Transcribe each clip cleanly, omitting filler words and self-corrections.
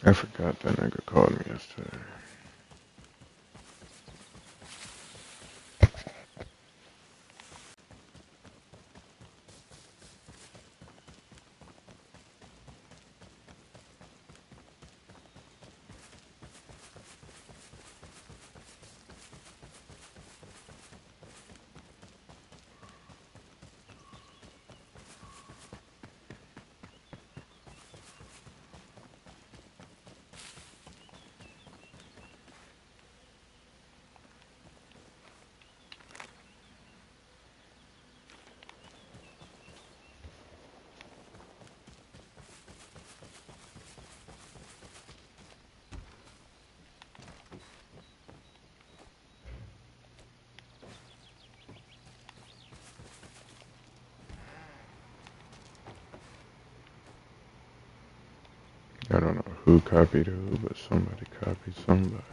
I forgot that nigga called me yesterday. I don't know who copied who, but somebody copied somebody.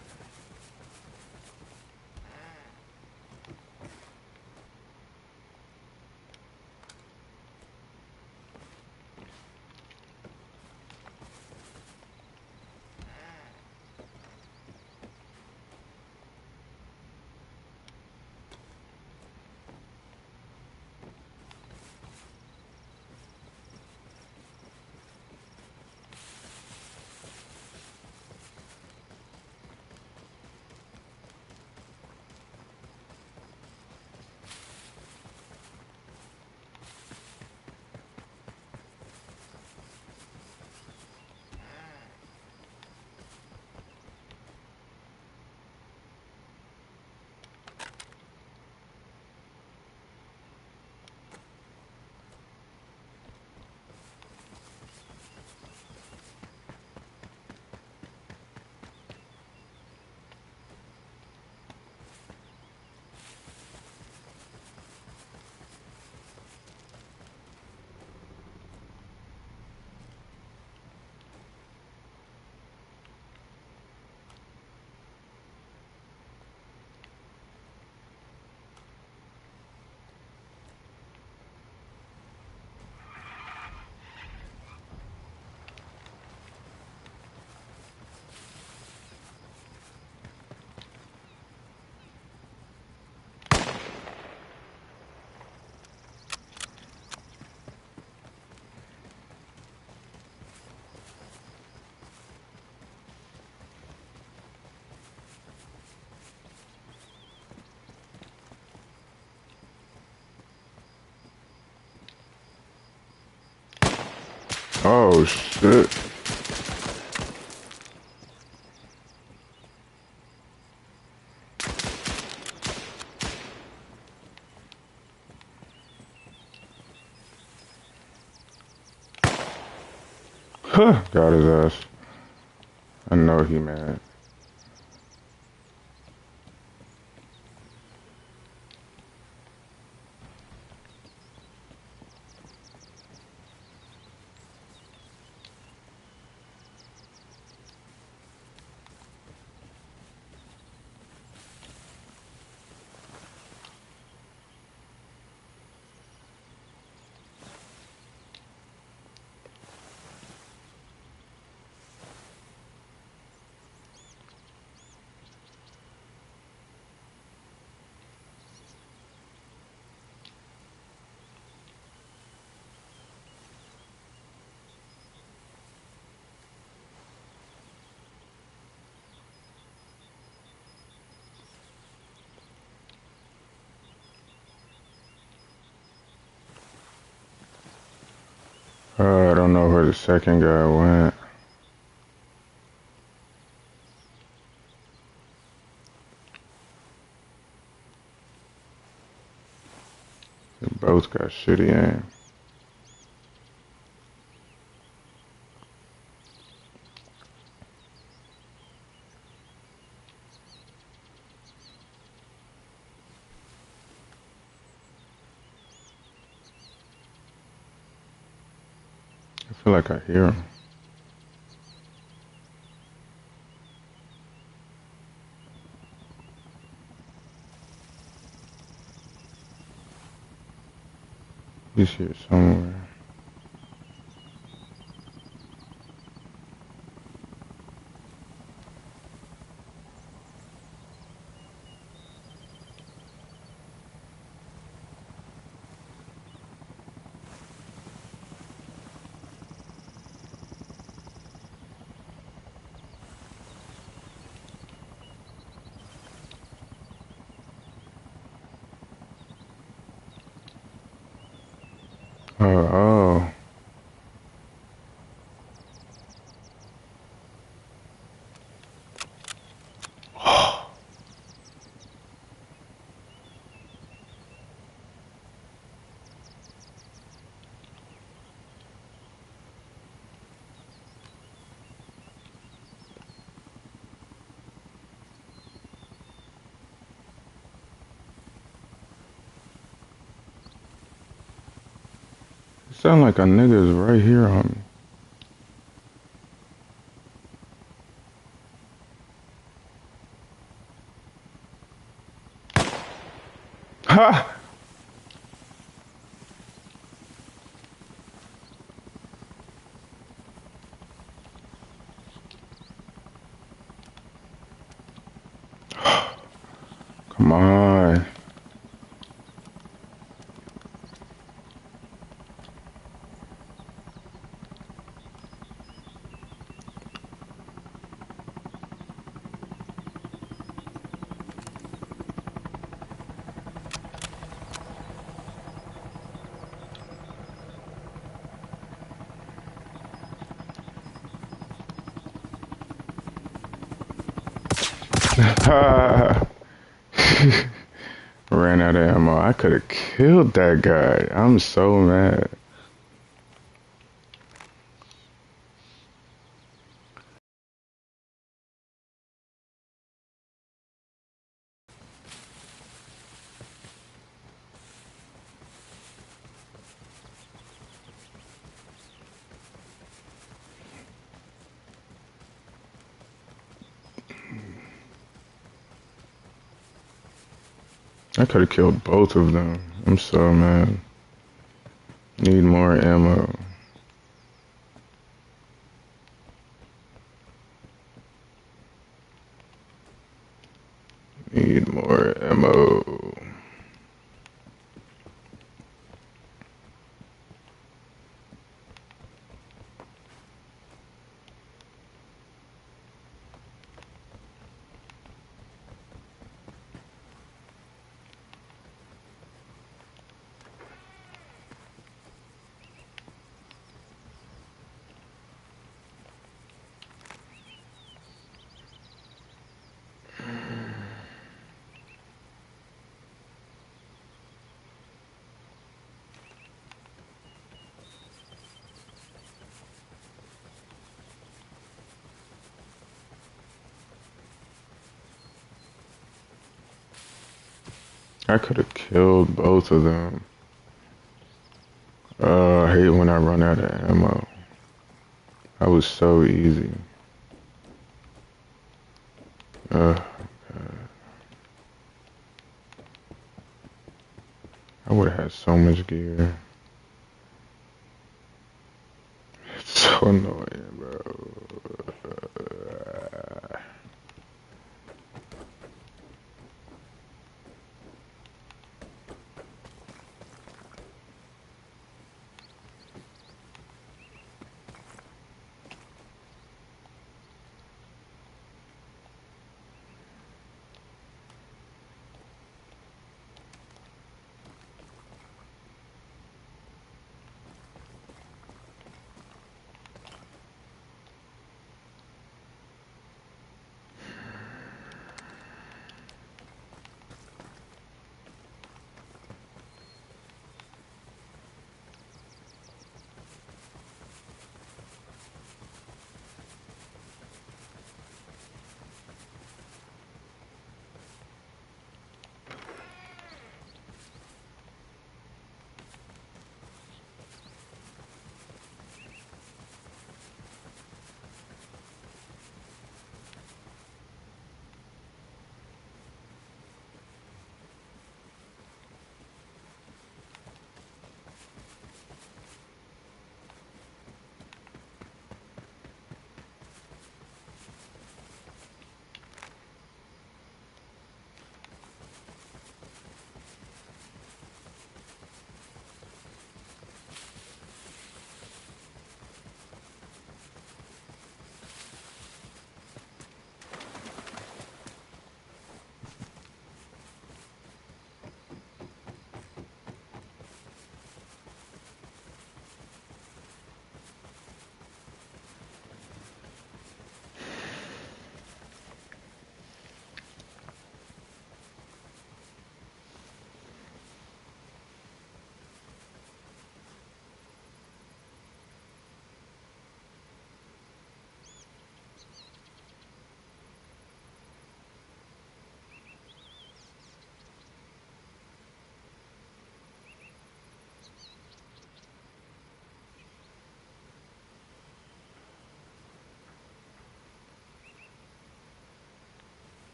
Oh shit. Got his ass. I know he mad. I don't know where the second guy went. They both got shitty aim. I feel like I hear him. He's here somewhere. Oh. It sound like a nigga is right here on me. Ha! Come on. Ran out of ammo. I could have killed that guy. I'm so mad. I could have killed both of them. I'm so mad. Need more ammo. Need more ammo. I could have killed both of them. I hate when I run out of ammo. That was so easy. God. I would have had so much gear. It's so annoying, bro.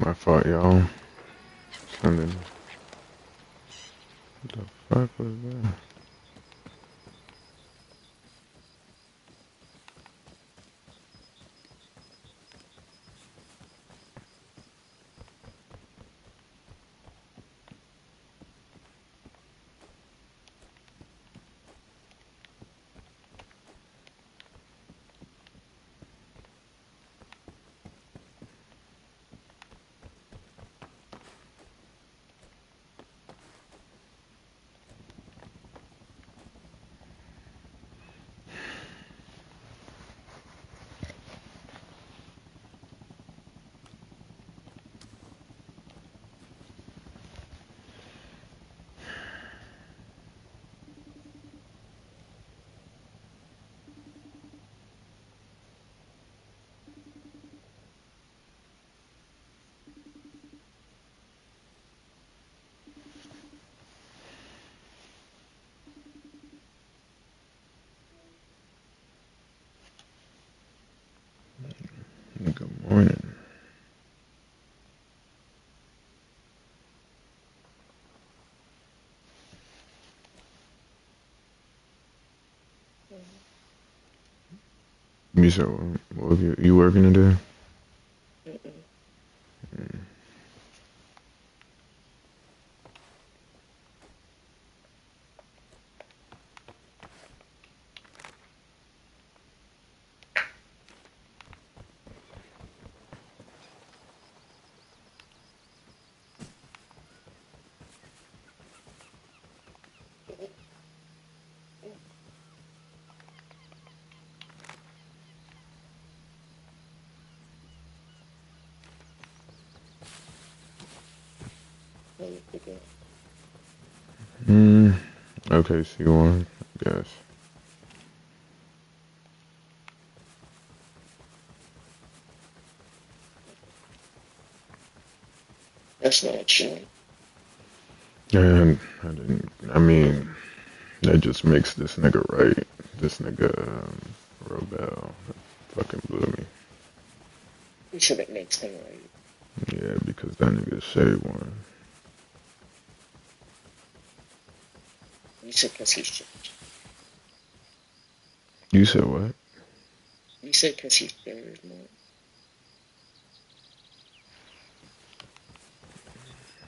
My fault, y'all. Something. What the fuck was that? Good morning. You said what have you working today? Okay, C1, I guess. That's not true. And I mean, that just makes this nigga right. This nigga, Robel, fucking blew me. You said it makes him right. Yeah, because that nigga Shay won. You said because he's Jewish. You said what? You said because he's Jewish, man.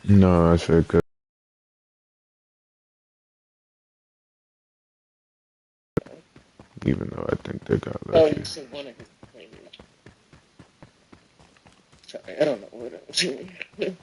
No, I said 'cause even though I think they got Oh, lucky. you said one of his players. Sorry, I don't know what I was doing.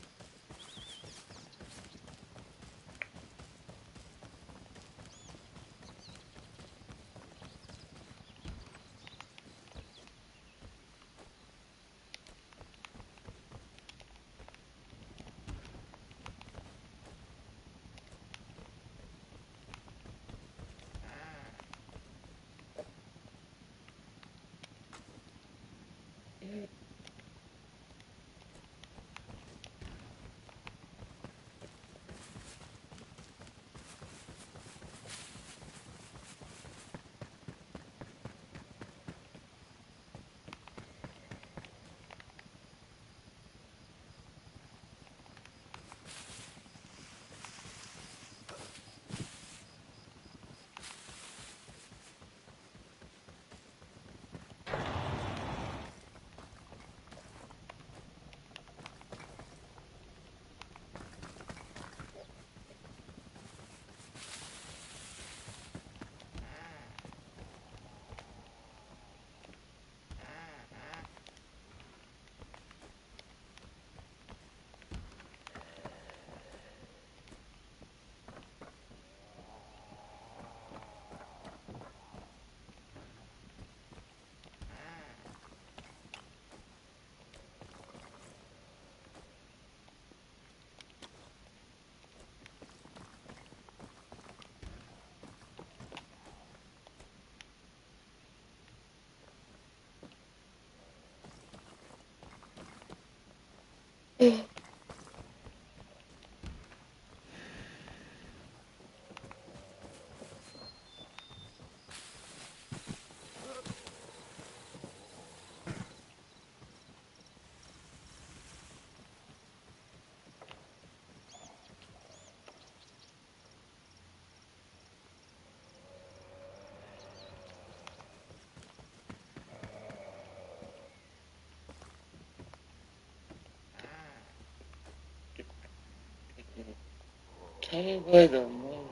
Tell me where the most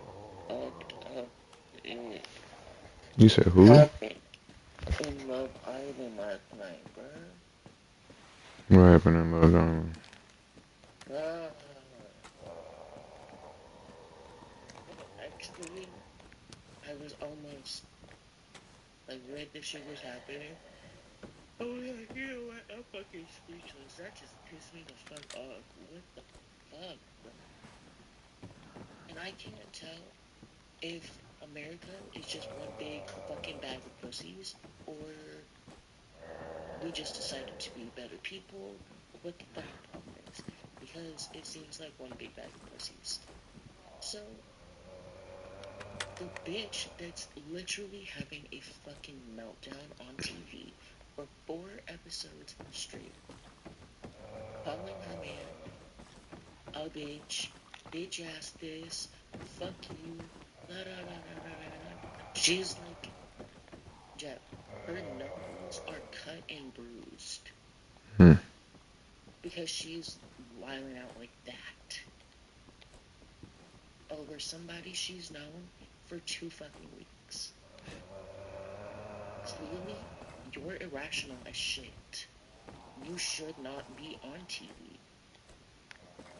up it You said who? happened in Love Island last night, bruh. What happened in Love Island? Bruh. Actually, I was almost like right this shit was happening. Oh yeah, you know what? I'm fucking speechless. That just pissed me the fuck off. What the fuck, bro? And I can't tell if America is just one big fucking bag of pussies, or we just decided to be better people, or what the fucking problem is. Because it seems like one big bag of pussies. So, the bitch that's literally having a fucking meltdown on TV for 4 episodes straight, calling her man a bitch ass this, fuck you, la la la la la la. She's like, Jeff, her knuckles are cut and bruised Hmm. because she's wiling out like that over somebody she's known for 2 fucking weeks. Clearly, you're irrational as shit. You should not be on TV.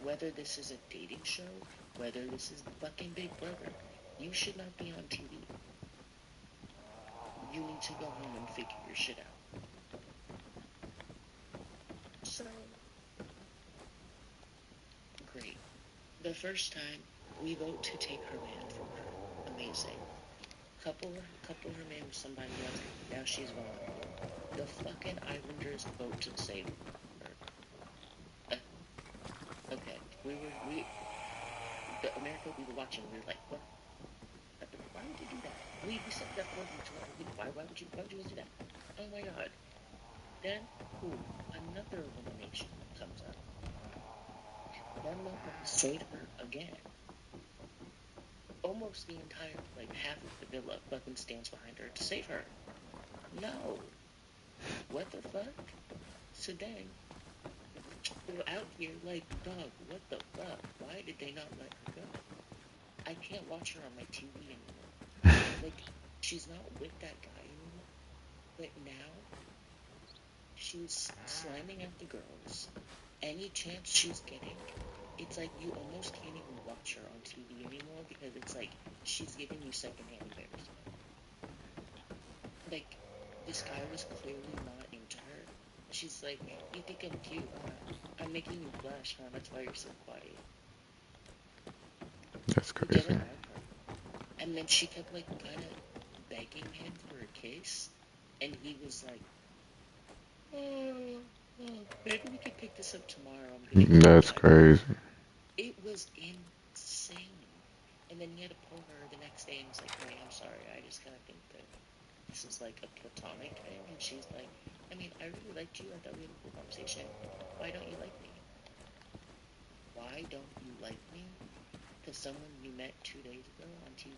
Whether this is a dating show, whether this is fucking Big Brother, you should not be on TV. You need to go home and figure your shit out. So, great. The first time, we vote to take her man from her. Amazing. Couple her man with somebody else. Now she's vulnerable. The fucking Islanders vote to save her. Okay, the America we were watching, we were like, what? Why would you do that? We said that wasn't why would you do that? Oh my god. Then, another elimination comes up. That motherfucker saved her again. Almost the entire, like, half of the villa fucking stands behind her to save her. No. What the fuck? So then, we're out here like, dog, what the fuck? Why did they not let her go? I can't watch her on my TV anymore. Like, she's not with that guy anymore. But now, she's slamming at the girls. Any chance she's getting, it's like you almost can't even watch her on TV anymore because it's like she's giving you secondhand embarrassment. Like, this guy was clearly not into her. She's like, you think I'm cute, huh? I'm making you blush, huh? That's why you're so quiet. That's He crazy. didn't like her. And then she kept, like, kind of begging him for a kiss. And he was like, oh, maybe we could pick this up tomorrow. I'm gonna get That's tired. crazy. It was insane. And then he had to pull her the next day and was like, hey, I'm sorry. I just kind of think that this is like a platonic thing. And she's like, I mean, I really liked you. I thought we had a cool conversation. Why don't you like me? Why don't you like me? Because someone you met 2 days ago on TV?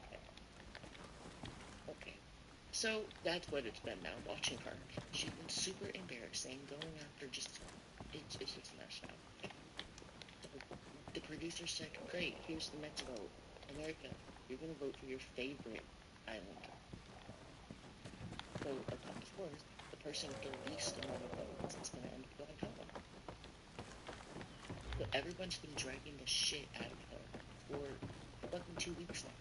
Okay. Okay. So that's what it's been now, watching her. She's been super embarrassing, going after just, it's just messed up. So the producer said, great, here's the next vote. America, you're going to vote for your favorite islander. So, of course, the person with the least amount of votes is going to end up going home. So everyone's been dragging the shit out of her for fucking 2 weeks now.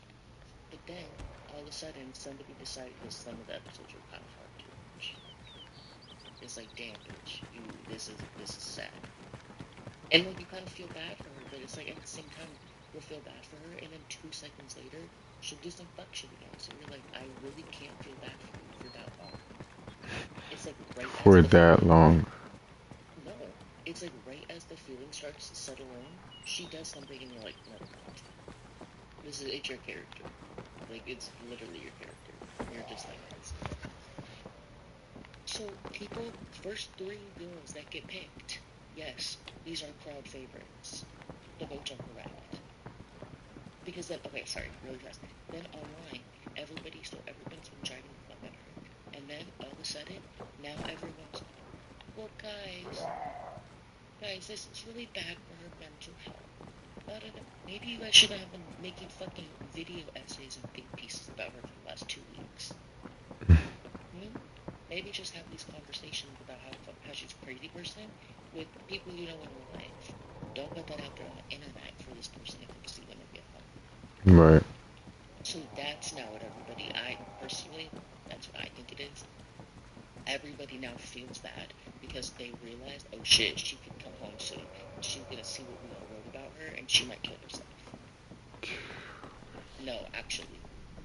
But then, all of a sudden, somebody decided that some of the episodes were kind of hard to watch. It's like, damn, bitch, this is sad. And like, you kind of feel bad for her, but it's like, at the same time, you'll feel bad for her, and then 2 seconds later, she'll do some fuck shit again. So you're like, I really can't feel bad for you for that long. It's like right as For the that feeling, long. no, it's like right as the feeling starts to settle in, she does something, and you're like, never mind. It's your character. Like, it's literally your character. You're just like this. So, people, first 3 girls that get picked, yes, these are crowd favorites. The votes are correct. Because then, okay, sorry, really fast. Then online, everybody's been dragging the fuck out of her. And then, all of a sudden, now everyone's, well, guys, this is really bad for her mental health. Maybe you guys shouldn't have been making fucking video essays and think pieces about her for the last 2 weeks. Maybe just have these conversations about how she's a crazy person with people you know in real life. Don't put that out there on the internet for this person to come see when they get home. Right. So that's now what everybody, personally, that's what I think it is. Everybody now feels bad because they realize, oh shit, she could come home soon. She's gonna see what we all wrote about her and she might kill herself. No, actually.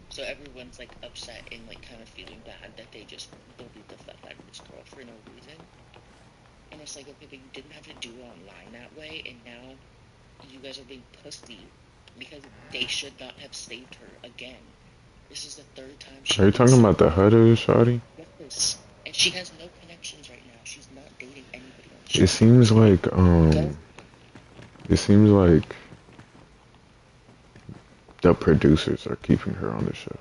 So everyone's like upset and like kind of feeling bad that they just bullied the fuck out of this girl for no reason. And it's like, okay, but you didn't have to do it online that way, and now you guys are being pussy because they should not have saved her again. This is the third time she. Are you talking about the Huddle, shawty? Yes. And she has no connections right now. She's not dating anybody on the show. It seems like the producers are keeping her on the show.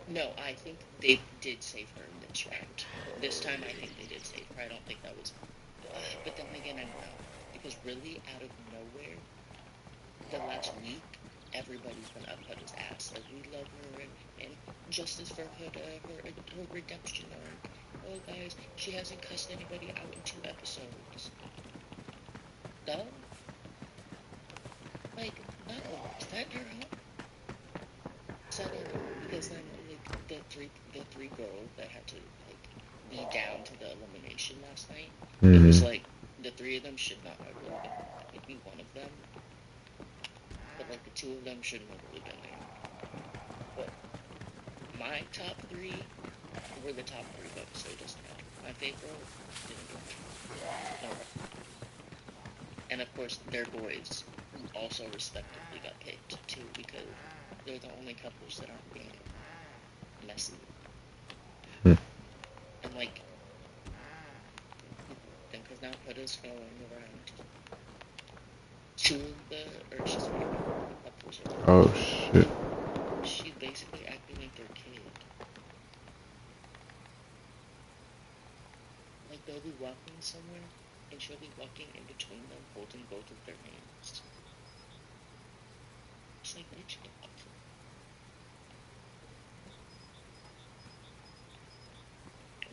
No, I think they did save her in this round. This time, I think they did save her. I don't think that was. But then again, I don't know. Because really, out of nowhere, the last week, everybody's been up Huda's ass. Like, we love her, and justice for Huda, her redemption arc. Oh, guys, she hasn't cussed anybody out in 2 episodes. So, like, no, set her up. Set her up, because then, like, the three girls that had to, like, be down to the elimination last night, it was like, the 3 of them should not have really been there. Maybe one of them, but, like, the 2 of them shouldn't have really been there. But my top 3 were the top 3 votes, so it doesn't matter. My favorite didn't get picked. No. And of course, their boys, who also respectively got picked too, because they're the only couples that aren't being messy. And like, because now Huda's going around 2 of the, or she's couples. Oh shit. She's basically acting like their kid. Like, they'll be walking somewhere, and she'll be walking in between them, holding both of their hands. It's like, bitch, get off.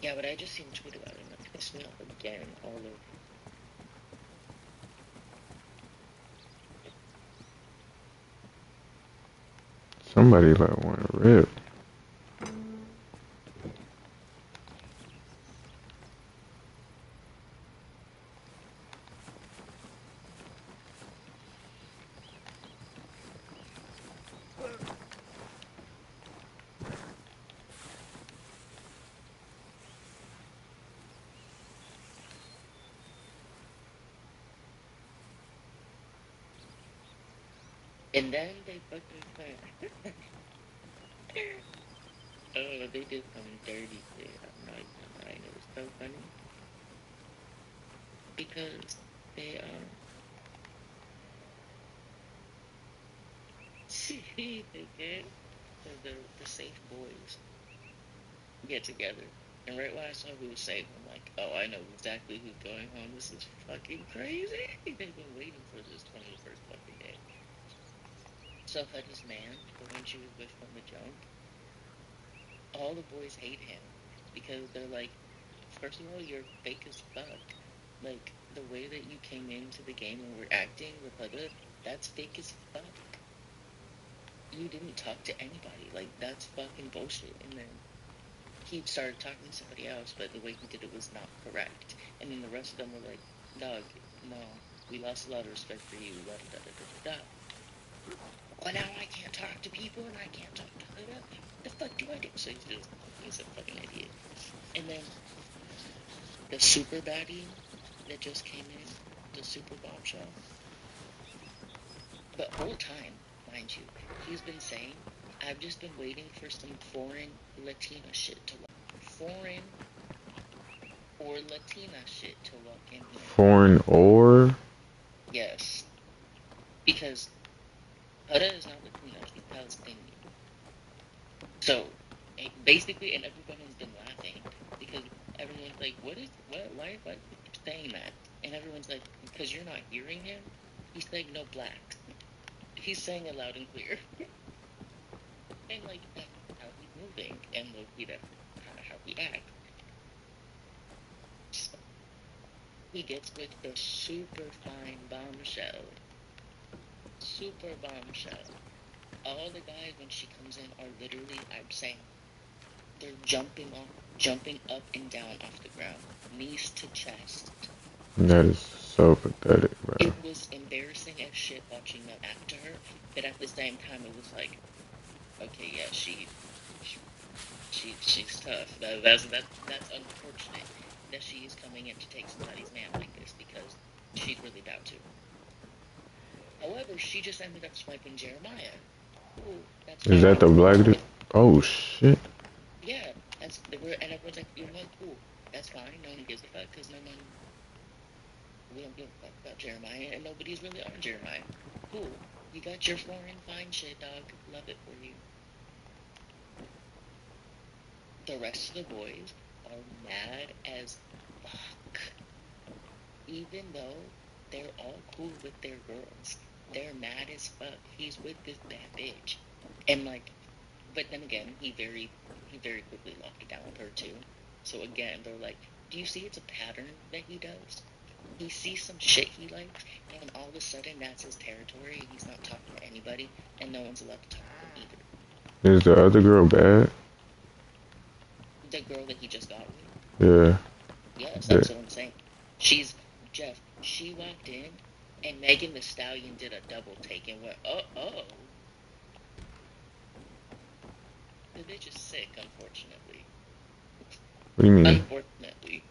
Yeah, but I just seen a tweet about it, and that pissed me off again, all over. Somebody let one rip. And then they fucking said, oh, they did something dirty there. I'm not even lying. It was so funny. Because they, they get the safe boys get together. And right when I saw who was safe, I'm like, oh, I know exactly who's going home. This is fucking crazy. They've been waiting for this 21st fucking day. So Huda's man, the one she was with from the jump, all the boys hate him because they're like, first of all, you're fake as fuck. Like, the way that you came into the game and were acting with Huda, that's fake as fuck. You didn't talk to anybody. Like, that's fucking bullshit. And then he started talking to somebody else, but the way he did it was not correct. And then the rest of them were like, dog, no, we lost a lot of respect for you. Da, da, da, da, da. Well, now I can't talk to people and I can't talk to Huda. What the fuck do I do? So he's a fucking idiot. And then the super baddie that just came in, the super bombshell. But whole time, mind you, he's been saying, I've just been waiting for some foreign Latina shit to walk. Foreign or Latina shit to walk in here. Foreign or? Yes. Because Huda is not Latina, she's Palestinian. So, basically, and everyone has been laughing because everyone's like, why are you saying that? And everyone's like, because you're not hearing him? He's like, no blacks. He's saying it loud and clear. And like that's how he's moving, and low-key that's kind of how he acts. So he gets with the super fine bombshell. Super bombshell. All the guys when she comes in are literally, I'm saying, they're jumping up and down off the ground, knees to chest. That is so pathetic, bro. It was embarrassing as shit watching them act to her, but at the same time, it was like, okay, yeah, she's tough. That's unfortunate that she is coming in to take somebody's man like this because she's really about to. However, she just ended up swiping Jeremiah. Ooh, that's Is that fine. the black dude? Oh shit. Yeah, and everyone's like, you know what, cool. That's fine. No one gives a fuck because we don't give a fuck about Jeremiah, and nobody's really on Jeremiah. Cool. You got your foreign fine shit, dog. Love it for you. The rest of the boys are mad as fuck. Even though they're all cool with their girls, they're mad as fuck. He's with this bad bitch. And like, but then again, he very quickly locked it down with her too. So again, they're like, do you see it's a pattern that he does? He sees some shit he likes, and all of a sudden that's his territory, and he's not talking to anybody, and no one's allowed to talk to him either. Is the other girl bad? The girl that he just got with, Yeah. yes, Yeah. that's what I'm saying. She's Jeff. She walked in, and Megan the Stallion did a double take and went, oh. The bitch is sick, unfortunately. What do you mean? Unfortunately.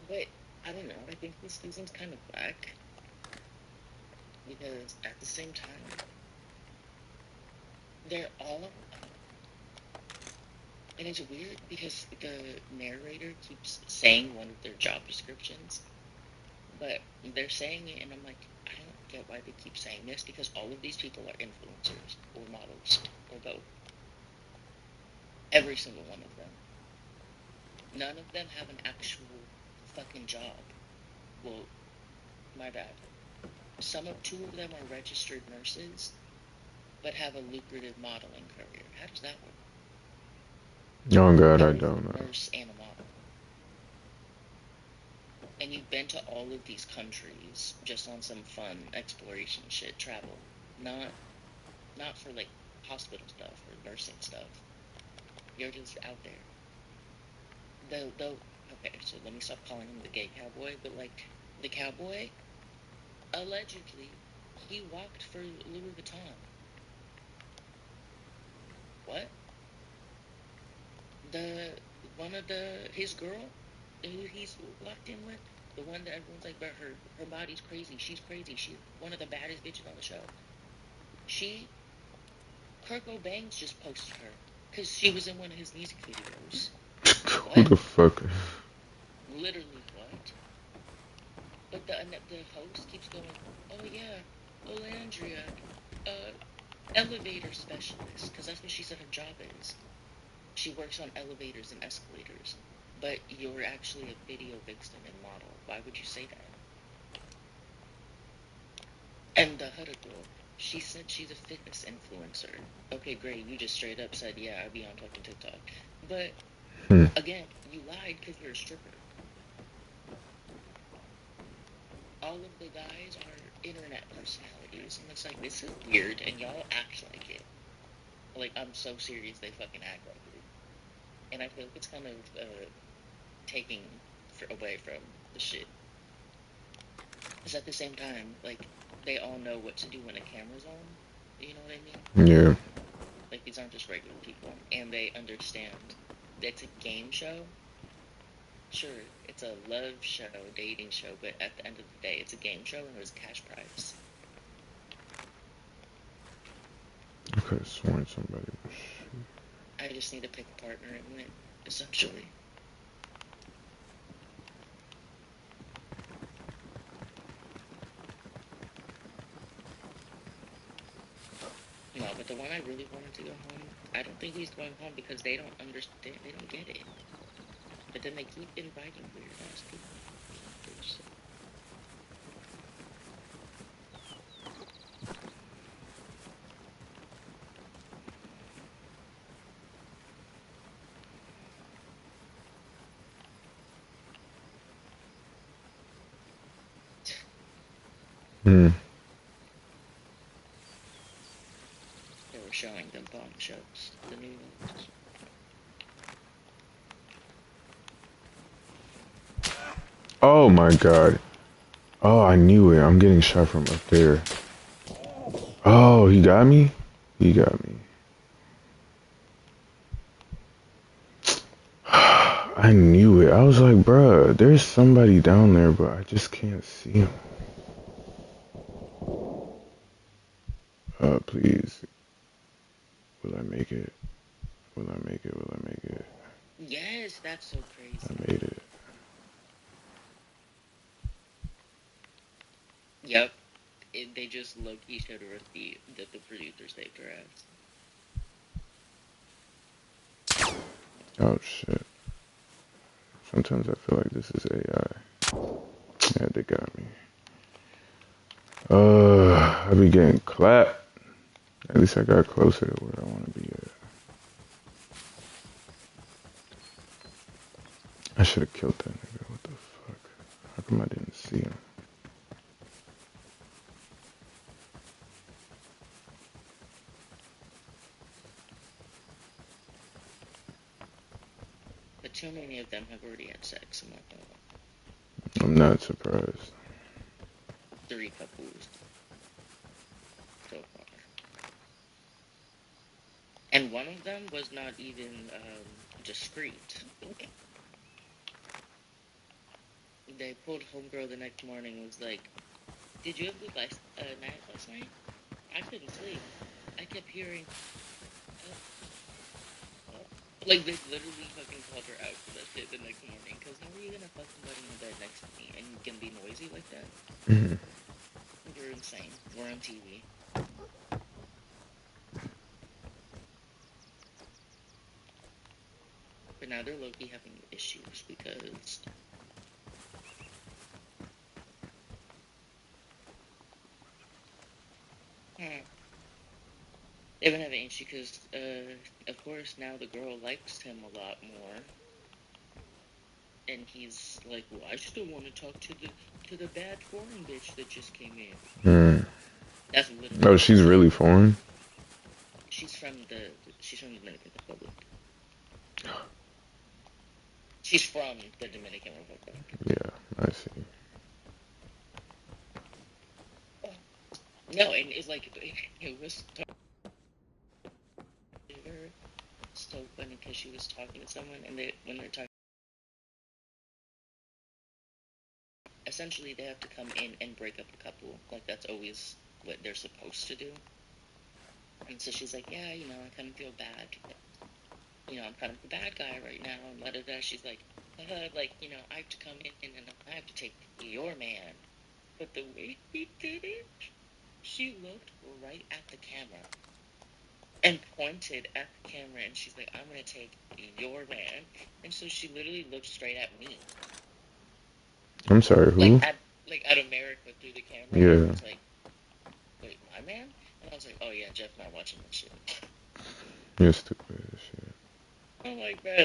But I don't know. I think this season's kind of black because at the same time, they're all. And it's weird because the narrator keeps saying one of their job descriptions, but they're saying it, and I'm like, I don't get why they keep saying this because all of these people are influencers or models or both. Every single one of them. None of them have an actual fucking job. Well, my bad. Two of them are registered nurses, but have a lucrative modeling career. How does that work? Oh god, How I are you don't a know. nurse and a model? And you've been to all of these countries just on some fun exploration shit, travel. Not for like hospital stuff or nursing stuff. You're just out there. Okay, so let me stop calling him the gay cowboy, but like the cowboy, allegedly, he walked for Louis Vuitton. What? The one of his girl who he's locked in with, the one that everyone's like, but her body's crazy. She's crazy. She's one of the baddest bitches on the show. Kurt Cobain just posted her because she was in one of his music videos. Who What? the fuck? Literally what? But the host keeps going, oh yeah, Olandria, uh, elevator specialist, because that's what she said her job is. She works on elevators and escalators. But you're actually a video vixen and model. Why would you say that? And the Huda girl, she said she's a fitness influencer. Okay, great. You just straight up said, yeah, I'd be on fucking TikTok. But again, you lied because you're a stripper. All of the guys are internet personalities, and it's like, this is weird, and y'all act like it. Like, I'm so serious, they fucking act like it. And I feel like it's kind of taking away from the shit. Because at the same time, like, they all know what to do when a camera's on. You know what I mean? Yeah. Like, these aren't just regular people. And they understand that it's a game show. Sure, it's a love show, dating show, but at the end of the day, it's a game show and there's a cash prize. I could have sworn somebody was. I just need to pick a partner and win, essentially. No, but the one I really wanted to go home, I don't think he's going home because they don't understand, they don't get it. But then they keep inviting weird ass people. Hmm. They were showing them bombshells, the new ones. Oh my god. Oh, I knew it. I'm getting shot from up there. Oh, he got me? He got me. I knew it. I was like, bruh, there's somebody down there, but I just can't see him. Please. Will I make it? Will I make it? Will I make it? Yes, that's so I crazy. made it. Yep. They just low-key showed a receipt that the producer saved her ass. Oh shit. Sometimes I feel like this is AI. Yeah, they got me. I be getting clapped. At least I got closer to where I want to be at. I should have killed that nigga. What the fuck? How come I didn't see him? But too many of them have already had sex, I'm not gonna lie. I'm not surprised. 3 couples so far. And one of them was not even discreet. They pulled homegirl the next morning and was like, "Did you have a good night last night? I couldn't sleep. I kept hearing, uh, like they literally fucking called her out for that shit the next morning. Cause how are you gonna fuck somebody in the bed next to me and you can be noisy like that? Hmm. You're insane. We're on TV." But now they're low-key having issues because they've been having issues because, of course, now the girl likes him a lot more, and he's like, "Well, I still want to talk to the bad foreign bitch that just came in." Mm. That's literally Oh, what he she's said. really foreign? She's from the Dominican Republic. She's from the Dominican Republic. Yeah, I see. No, and it's like it was so funny because she was talking to someone, and when they're talking, essentially they have to come in and break up the couple. Like that's always what they're supposed to do. And so she's like, "Yeah, I kind of feel bad. I'm kind of the bad guy right now." And da da da. She's like, like, I have to come in and I have to take your man. But the way he did it, she looked right at the camera and pointed at the camera, and she's like, "I'm gonna take your man." And so she literally looked straight at me, I'm sorry, like who? at America through the camera, and Yeah, was like, "Wait, my man?" And I was like, "Oh yeah, Jeff's not watching this shit." you're stupid as shit. I'm like, bro,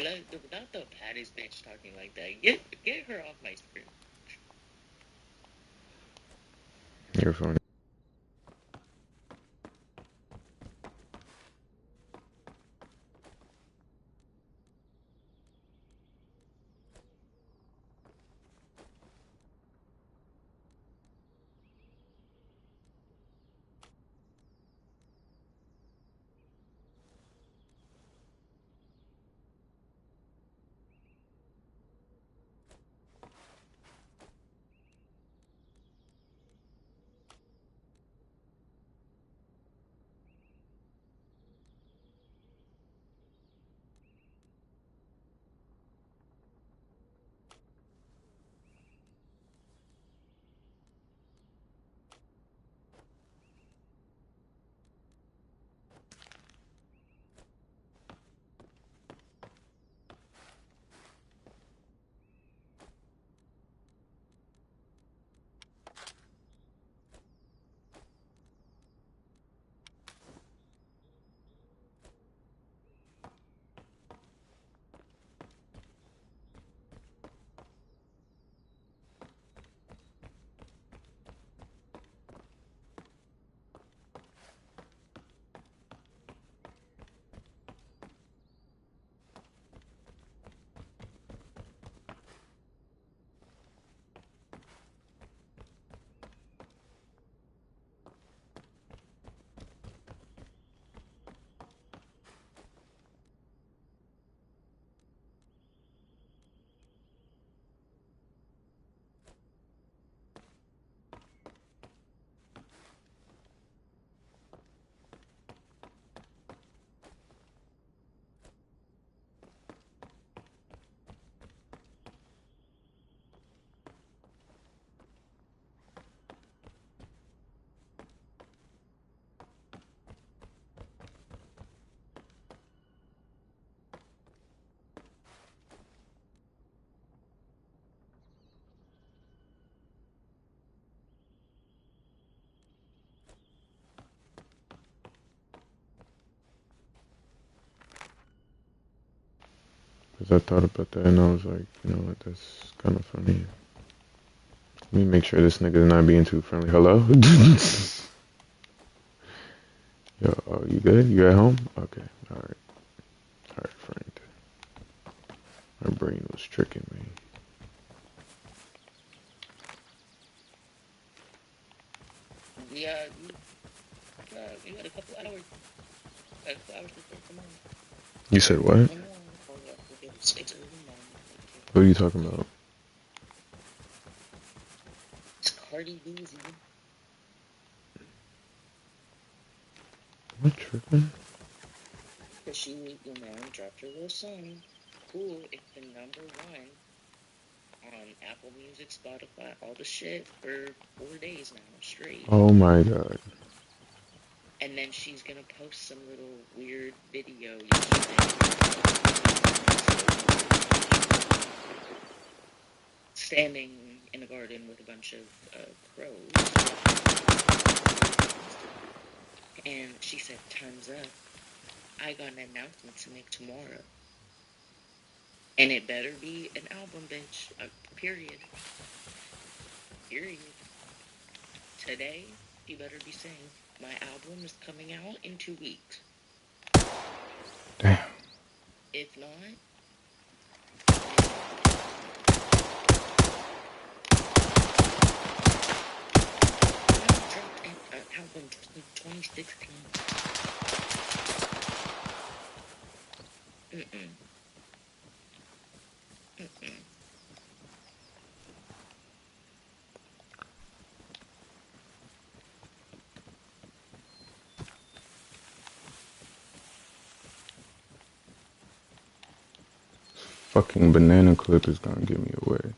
not the baddest bitch talking like that. Get her off my screen. You're funny. Cause I thought about that and I was like, you know what, that's kind of funny. Let me make sure this nigga's not being too friendly. Hello? Yo, oh, you good? You at home? Okay, alright. Alright, friend. My brain was tricking me. Yeah, you had a couple hours. A couple hours before tomorrow. You said what? Oh yeah, it's early morning. What are you talking about? It's Cardi Dayz. What tripping? Cause she, dropped her little song. Cool, it's been #1 on Apple Music, Spotify, all the shit for 4 days now straight. Oh my god. And then she's gonna post some little weird video yesterday. Standing in a garden with a bunch of crows. And she said, "Time's up. I got an announcement to make tomorrow. And it better be an album, bitch. Period. Period. Today, you better be saying, my album is coming out in 2 weeks. Damn. If not, dropped an album in 2016. Mm-mm. Mm-mm. Fucking banana clip is gonna give me away.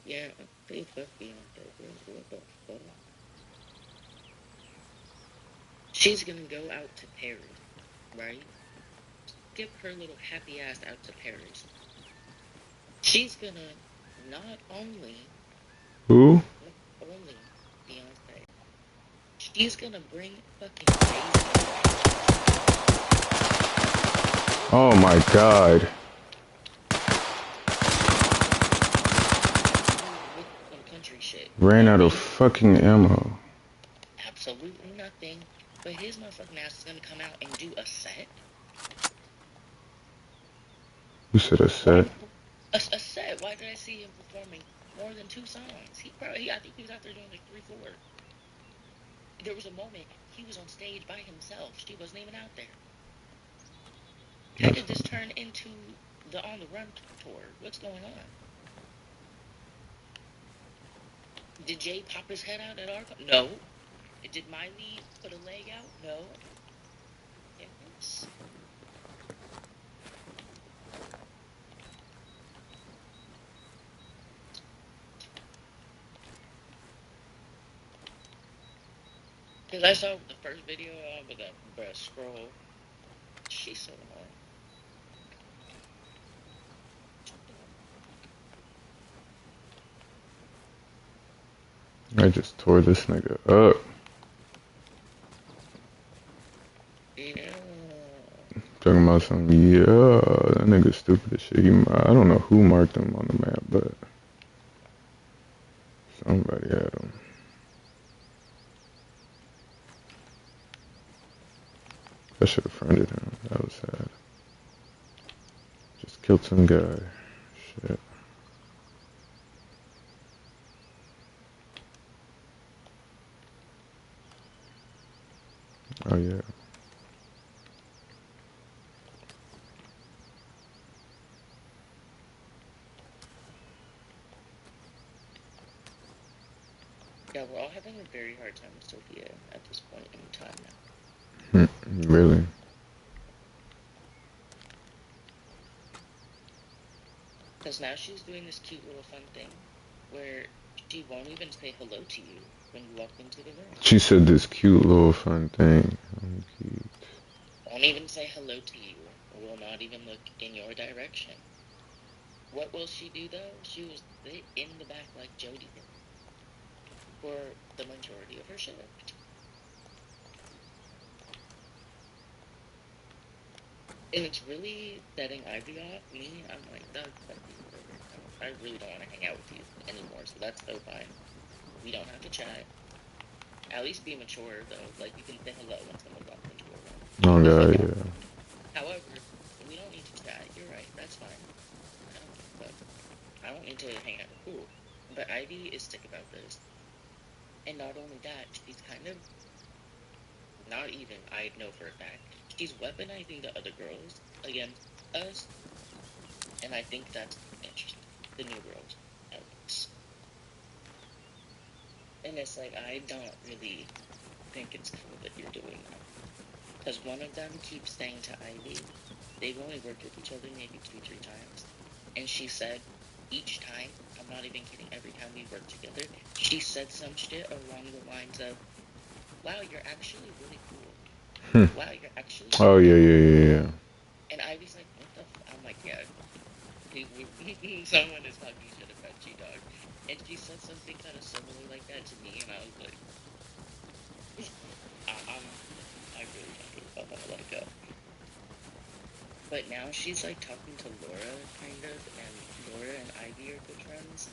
Yeah, they fuck Beyonce, bro. What the fuck? She's gonna go out to Paris, right? Skip her little happy ass out to Paris. She's gonna not only, Who? not only Beyonce, she's gonna bring fucking Dayz Oh my god. with some country shit. Ran out of Nothing. fucking ammo. Absolutely nothing. But his motherfucking ass is gonna come out and do a set. You said a Why? set? A set. Why did I see him performing more than 2 songs? I think he was out there doing like 3, 4. There was a moment he was on stage by himself. She wasn't even out there. How That's did this fine. turn into the On the Run tour? What's going on? Did Jay pop his head out at our? No. Did Miley put a leg out? No. Yes. Because I saw the first video but that bruh scroll. She's so annoying. I just tore this nigga up. Yeah. Talking about some, yeah, that nigga stupid as shit. I don't know who marked him on the map, but somebody had him. I should have friended him. That was sad. Just killed some guy. Shit. Oh yeah. Yeah, we're all having a very hard time with Sophia at this point in time now. Really? Because now she's doing this cute little fun thing where she won't even say hello to you when you walk into the room. She said this cute little fun thing. Cute. Won't even say hello to you. Will not even look in your direction. What will she do though? She will sit in the back like Jody did for the majority of her shift. And it's really setting Ivy off. Me, I'm like, Doug, fuck you, whatever. I really don't want to hang out with you anymore, so that's so fine. We don't have to chat. At least be mature, though. Like, you can say hello when someone walks into a room. Oh god, yeah. However, we don't need to chat. You're right. That's fine. I don't need to hang out. Cool. But Ivy is sick about this. And not only that, she's kind of, not even, I know for a fact, she's weaponizing the other girls against us. And I think that's interesting. The new girls. And it's like, I don't really think it's cool that you're doing that. Because one of them keeps saying to Ivy, they've only worked with each other maybe 2-3 times. And she said, each time, I'm not even kidding, every time we worked together, she said some shit along the lines of, wow, you're actually really cool. Wow, you're actually Oh, yeah. And Ivy's like, what the I'm like, yeah. Someone is talking shit about you, dog. And she said something kind of similar like that to me, and I was like, I really don't give a fuck, I'm gonna let it go. But now she's like talking to Laura, kind of, and Laura and Ivy are good friends.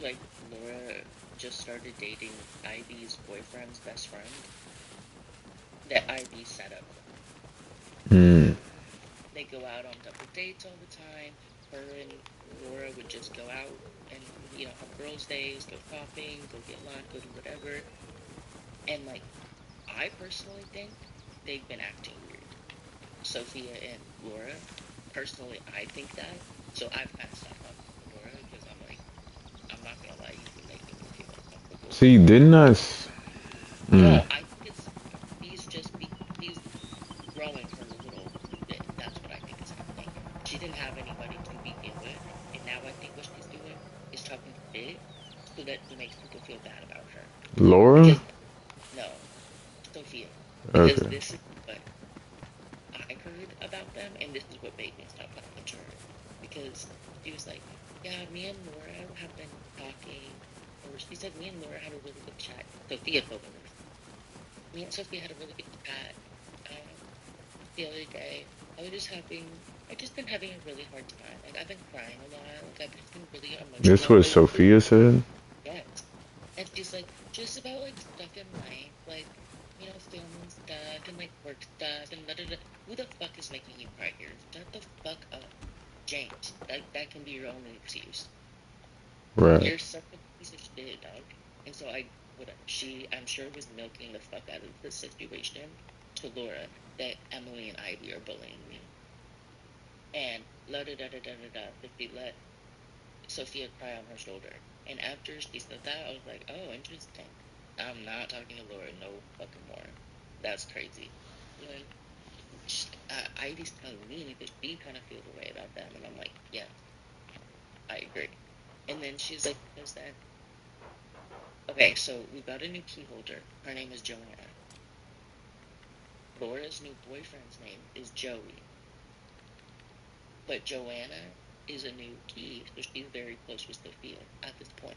Like, Laura just started dating Ivy's boyfriend's best friend that Ivy set up for her. They go out on double dates all the time. Her and Laura would just go out and, have girls' days, go shopping, go get lunch, go do whatever. And, like, I personally think they've been acting weird. Sophia and Laura, personally, I think that. So I've kind of stopped talking to Laura because I'm like, I'm not gonna lie, you've been making me feel uncomfortable. See, didn't I? No, I think he's growing her a little bit. That's what I think is happening. She didn't have anybody to begin with, and now I think what she's doing is talking shit so that she makes people feel bad about her. Laura? Because, no, Sophia. Because Okay. this is what I heard about them, and this is what made me stop talking to her. Because she was like, yeah, me and Laura have been talking, or she said me and Laura had a really good chat. Sophia told me this. Me and Sophia had a really good chat the other day. I've just been having a really hard time. Like, I've been crying a lot. Like, I've just been really emotional. This what Sophia said? Yes. And she's like, just about, like, stuff in life. Like, family stuff and, like, work stuff and da-da-da. Who the fuck is making you cry here? Shut the fuck up. James. That can be your only excuse. Right. You're such a piece of shit, dog. And so I'm sure was milking the fuck out of the situation to Laura that Emily and Ivy are bullying me. And she let Sophia cry on her shoulder. And after she said that, I was like, oh, interesting. I'm not talking to Laura no fucking more. That's crazy. And then Ivy's telling me that she kind of feels a way about them. And I'm like, yeah, I agree. And then she's like, because then, okay, so we got a new key holder. Her name is Joanna. Laura's new boyfriend's name is Joey. But Joanna is a new key, so she's very close with Sophia at this point.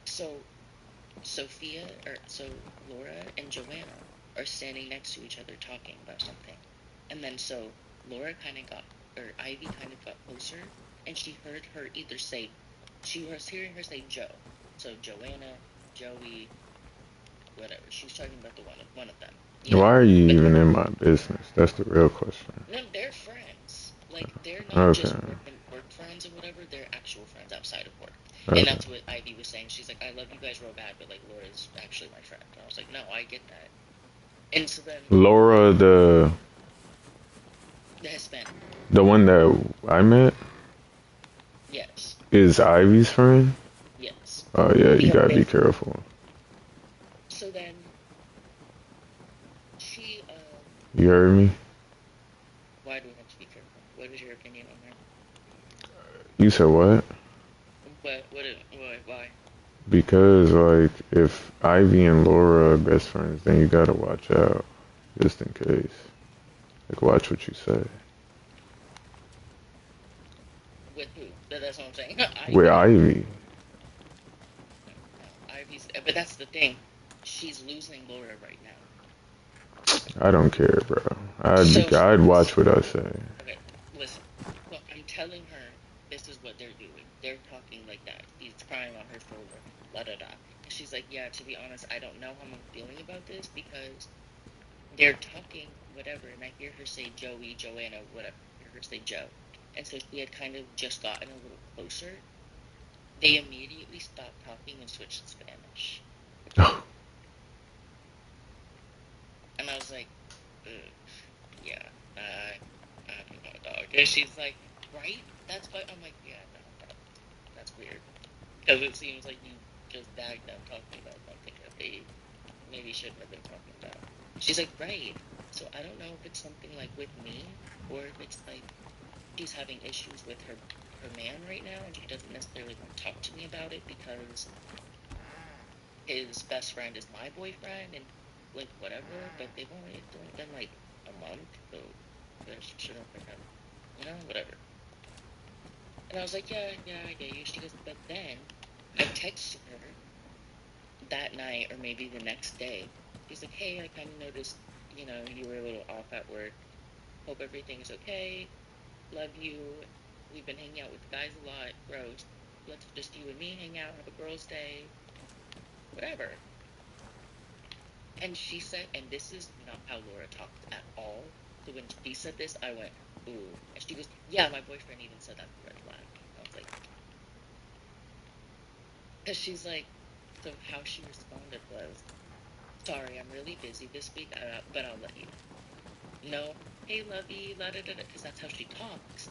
So Laura and Joanna are standing next to each other talking about something. And then so Ivy kind of got closer, and she heard her she was hearing her say Joe. So Joanna, Joey, whatever. She was talking about one of them. Why are you even in my business? That's the real question. No, they're friends. Like, they're not just work friends or whatever. They're actual friends outside of work. Okay. And that's what Ivy was saying. She's like, I love you guys real bad, but, like, Laura's actually my friend. And I was like, no, I get that. And so then... Laura, the Hispanic. The one that I met? Yes. Is Ivy's friend? Yes. Oh, yeah, you gotta be careful. So then... She, You heard me? Why do we have to be careful? What is your You said what? Why? Because, like, if Ivy and Laura are best friends, then you gotta watch out, just in case. Like, watch what you say. With who? That's what I'm saying. With Ivy? Ivy. No, Ivy's. But that's the thing. She's losing Laura right now. I don't care, bro. So, I'd watch what I say. okay, listen. So I'm telling her this is what they're doing. They're talking like that. She's crying on her shoulder. La da da. And she's like, yeah, to be honest, I don't know how I'm feeling about this because they're talking whatever, and I hear her say Joey, Joanna, whatever. I hear her say Joe. And so she had kind of just gotten a little closer. They immediately stopped talking and switched to Spanish. And I was like, yeah, I don't know, dog. And she's like, right? That's why I'm like, yeah, no, that's weird. Because it seems like you just bagged them talking about something that they maybe shouldn't have been talking about. She's like, right. So I don't know if it's something like with me or if it's like she's having issues with her man right now and she doesn't necessarily want to talk to me about it because his best friend is my boyfriend and like whatever, but it's only been like a month, so there shouldn't have, whatever. And I was like, yeah, I get you. She goes, but then I texted her that night or maybe the next day. She's like, hey, I kind of noticed, you were a little off at work. Hope everything is okay. Love you. We've been hanging out with the guys a lot. Gross. Let's just you and me hang out, have a girls' day, whatever. And she said, and this is not how Laura talks at all. So when she said this, I went, ooh. And she goes, yeah, my boyfriend even said that's a red flag. I was like, because she's like, so how she responded was, sorry, I'm really busy this week, but I'll let you know. No, hey, lovey, la da da da, because that's how she talks.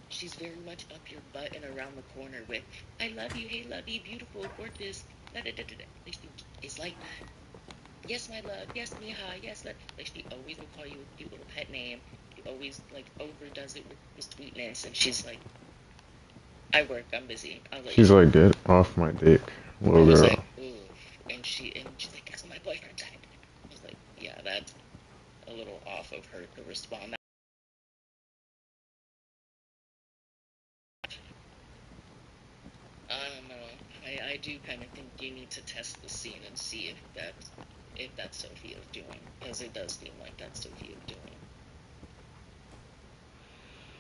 She's very much up your butt and around the corner with, I love you, hey, lovey, beautiful, gorgeous, la da da da da. Like she is like that. Yes, my love. Yes, Mija. Yes, like she always will call you a cute little pet name. She always like overdoes it with the sweetness, and she's like, "I work. I'm busy. I'll let you She's know." like, get off my dick, I little was girl. like, "Ooh," and she's like, "That's what my boyfriend said." I was like, "Yeah, that's a little off of her to respond." I don't know. I do kind of think you need to test the scene and see if that's Sophia's doing, because it does seem like that's Sophia's doing.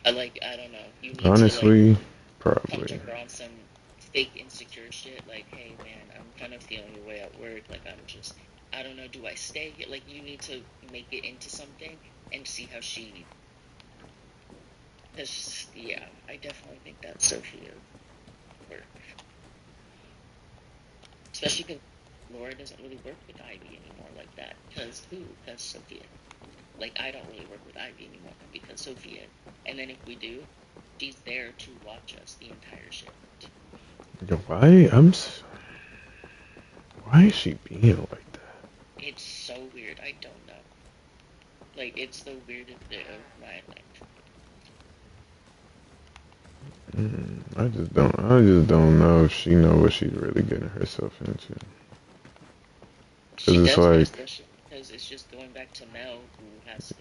I don't know. You need to like Honestly, come probably. to her on some fake insecure shit. Like, hey man, I'm kind of feeling your way at work. Like, I don't know, do I stay here? Like, you need to make it into something and see how she. Cause yeah, I definitely think that's Sophia's work, especially because Laura doesn't really work with Ivy anymore like that. Cause who? Cause Sophia. Like, I don't really work with Ivy anymore because Sophia. And then if we do, she's there to watch us the entire shift. Yo, why is she being like that? It's so weird. I don't know. Like, it's the weirdest day of my life. I just don't know if she know what she's really getting herself into. Cause She it's doesn't, like, especially because it's just going back to Mel, who has to.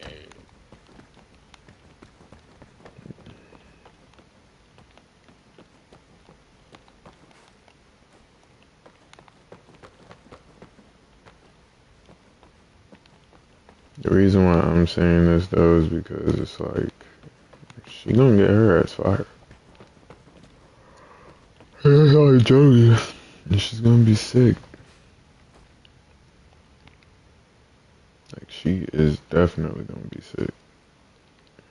the reason why I'm saying this though is because it's like, she gonna get her ass fired. That's how Joey, and she's gonna be sick. Like, she is definitely gonna be sick.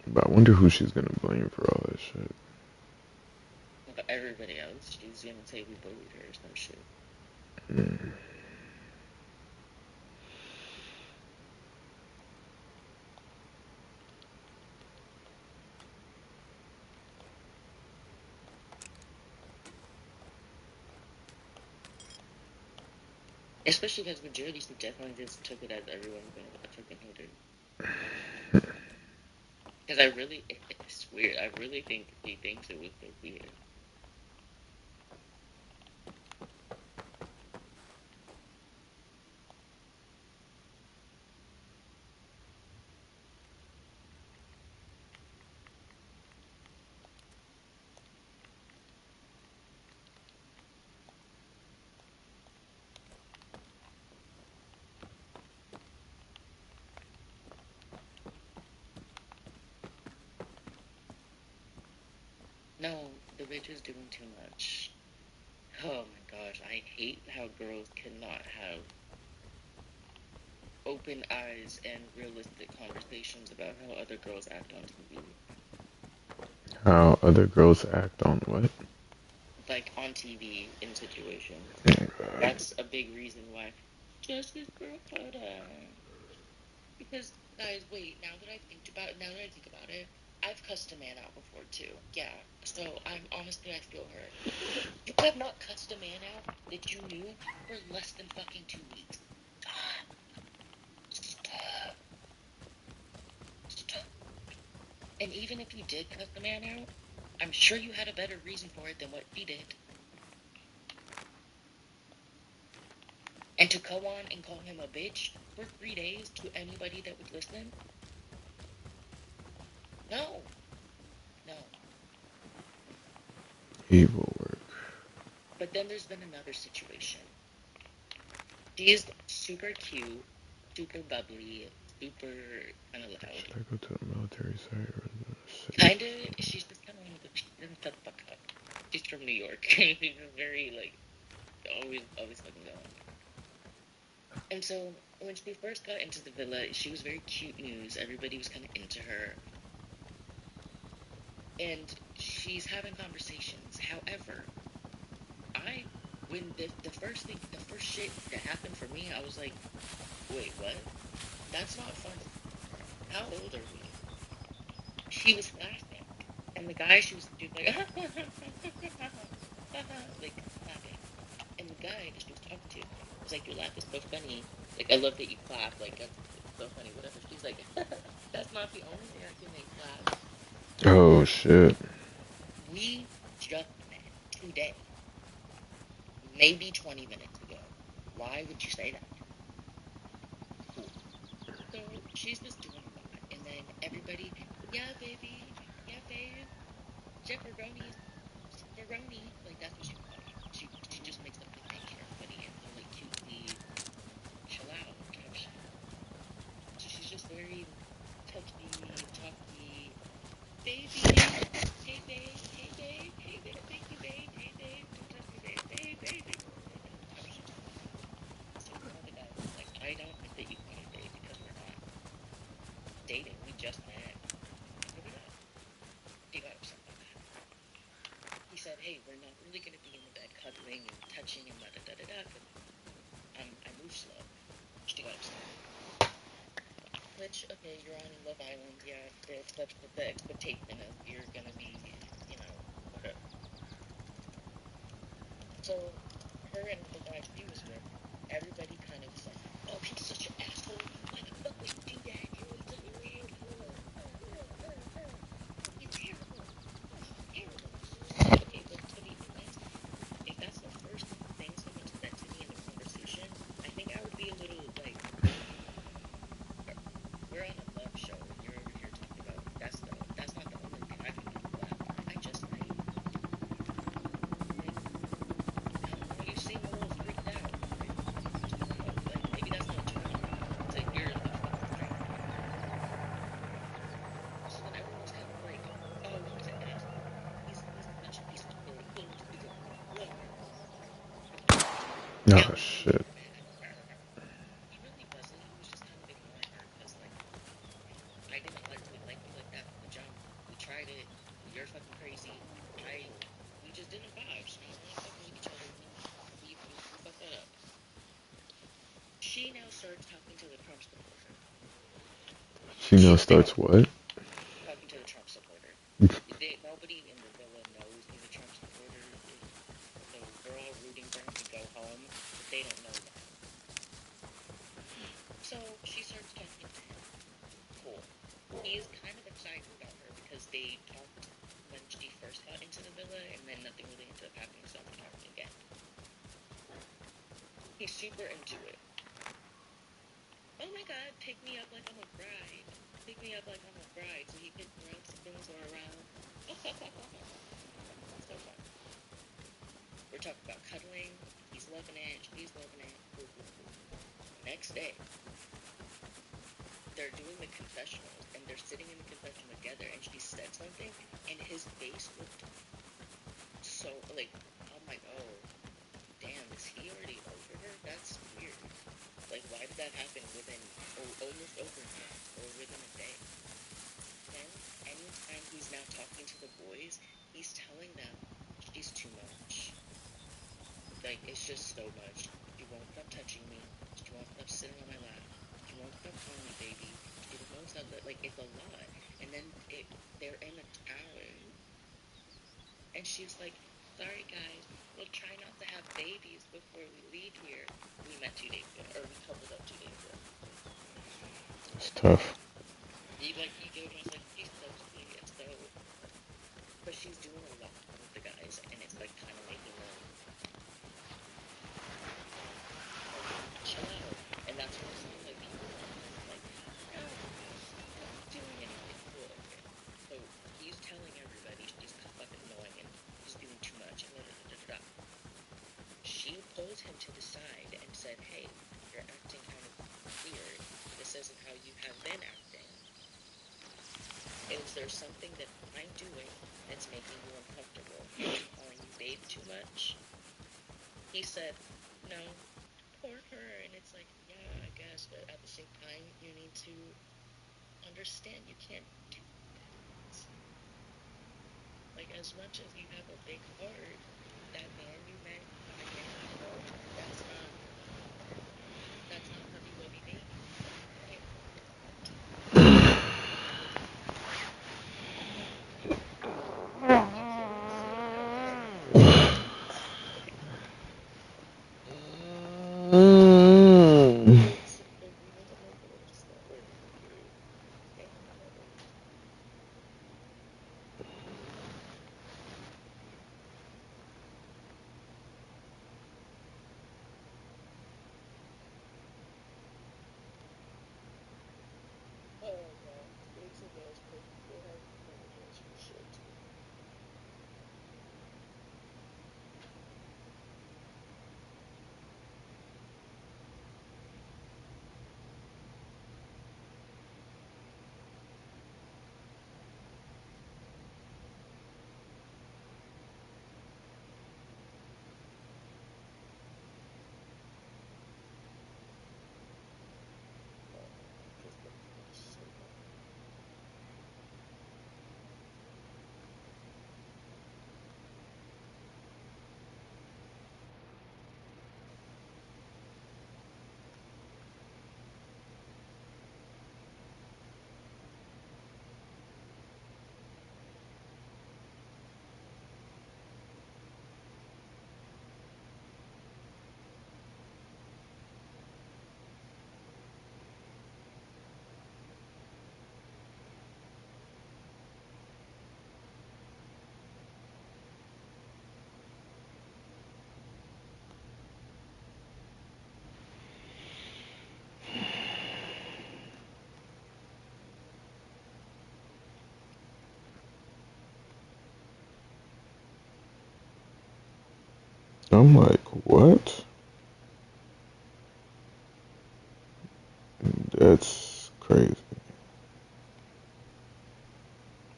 But I wonder who she's gonna blame for all that shit. But everybody else, she's gonna say we bullied her or some shit. Mm. Especially because with Jody, she definitely just took it as everyone's been a fucking hater. Because it's weird. I really think she thinks it was so weird. No, the bitch is doing too much. Oh my gosh, I hate how girls cannot have open eyes and realistic conversations about how other girls act on TV. How other girls act on what? Like on TV in situations. Oh, That's a big reason why Justice for Dakota. Because guys, wait, now that I think about it, I've cussed a man out before too. Yeah. So I'm honestly I feel hurt. You have not cussed a man out that you knew for less than fucking 2 weeks. Stop. Stop. And even if you did cuss the man out, I'm sure you had a better reason for it than what he did. And to go on and call him a bitch for 3 days to anybody that would listen? No. No. evil work. But then there's been another situation. She's super cute, super bubbly, super kind of loud. Should I go to the military site or the city? Kinda, she's just kind of one of the, she doesn't shut the fuck up. She's from New York. She's just very, like, always fucking going. And so, when she first got into the villa, she was very cute news. Everybody was kind of into her. And she's having conversations. However, when the first shit that happened for me, I was like, wait, what? That's not funny. How old are we? She was laughing. And the guy, she was like, like, laughing. And the guy that she was talking to was like, your laugh is so funny. Like, I love that you clap. Like, that's so funny, whatever. She's like, that's not the only thing I can make laugh. Oh shit. We just met today. Maybe 20 minutes ago. Why would you say that? Cool. So she's just doing a lot. And then everybody, yeah, baby, yeah, babe, Jefferoni, Jefferoni. Like, that's what she would call you. She just makes up nicknames for everybody and they're like cutesy, chill out type shit. So she's just very touchy, talky, baby, hey babe, hey babe, hey babe, thank you babe, hey babe, don't touch me babe, babe, babe, babe. Type shit. So one of the guys was like, I don't think that you call me babe because we're not dating. We just met. Here we go. He got upset about that. He said, hey, we're not really going to be in the bed cuddling and touching and da-da-da-da-da because I move slow. She got upset. Which, okay, you're on Love Island, yeah, the expectation is you're going to be, you know, whatever. So, her and the guy she was with, everybody kind of was like, oh, he's such an asshole. Why the fuck would he do that? He's such an asshole. He's terrible. He's terrible. Okay, but to be honest, if that's the first thing someone said to me in a conversation, I think I would be a little like, we're on a love show and you're over here talking about that's not the only thing I can make you laugh. I just might. Like, I don't know, you seem a little freaked out. Like, I don't know. Like, maybe that's not a turn on. It's like you're a fucking crazy. So then everyone was kind of like, oh, he's an asshole. He's such a piece of shit. He's a what? Oh Now he's shit. mad. He really wasn't. He was just kind of ignoring her because, like, I didn't really like you like that from the jump. We tried it. You're fucking crazy. We just didn't vibe. So now we're not fucking with each other. We fucked that up. She now starts talking to the Trump supporter. She now starts what? Talking to the Trump supporter. Nobody in the villa knows he's a Trump supporter. So we're all rooting for him to go home, but they don't know that. So she starts talking to him. Cool. He is kind of excited about her because they talked when she first got into the villa and then nothing really ended up happening, so they're talking again. He's super into it. Oh my god, pick me up like I'm a bride. Pick me up like I'm a bride. So he picks her up, spins her around. So fun. We're talking about cuddling. He's loving it. She's loving it. Cool. Next day, they're doing the confessionals, and they're sitting in the confessional together, and she said something, and his face looked so, like, I'm like, oh, damn, is he already over her? That's weird. Like, why did that happen within, almost overnight, or within a day? Then, anytime he's now talking to the boys, he's telling them she's too much. Like, it's just so much. She won't stop touching me. She won't stop sitting on my lap. She won't stop calling me baby. She won't stop, like, it's a lot. And then they're in a tower, and she's like, sorry guys, we'll try not to have babies before we leave here. We met 2 days ago, or we coupled up 2 days ago. It's tough. You go and I was like, she's so sweet and so, but she's doing a lot with the guys, and it's like kind of making them like chill out. And that's what I'm saying. Like people are like, no, she's not doing anything. Well, okay. So he's telling everybody she's fucking annoying and she's doing too much and da da da da da. She pulled him to the side and said, hey, you're acting kind of weird. This isn't how you have been acting. Is there something that I'm doing that's making you uncomfortable? Am I calling you babe too much? He said, no, poor her. And it's like, yeah, I guess, but at the same time, you need to understand you can't do that. Like, as much as you have a big heart, that man you met 5 days ago, that's not hubby wubby baby. You can't do that. You can't say no. Like, it's like we need to make it understand. Damn, brother. Oh god, Dayz and those they have nightmares for sure too. Oh man, this book is so bad. I'm like, what? That's crazy.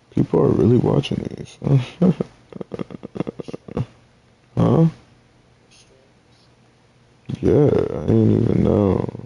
People are really watching these. Stream, Huh? streams. Yeah, I didn't even know.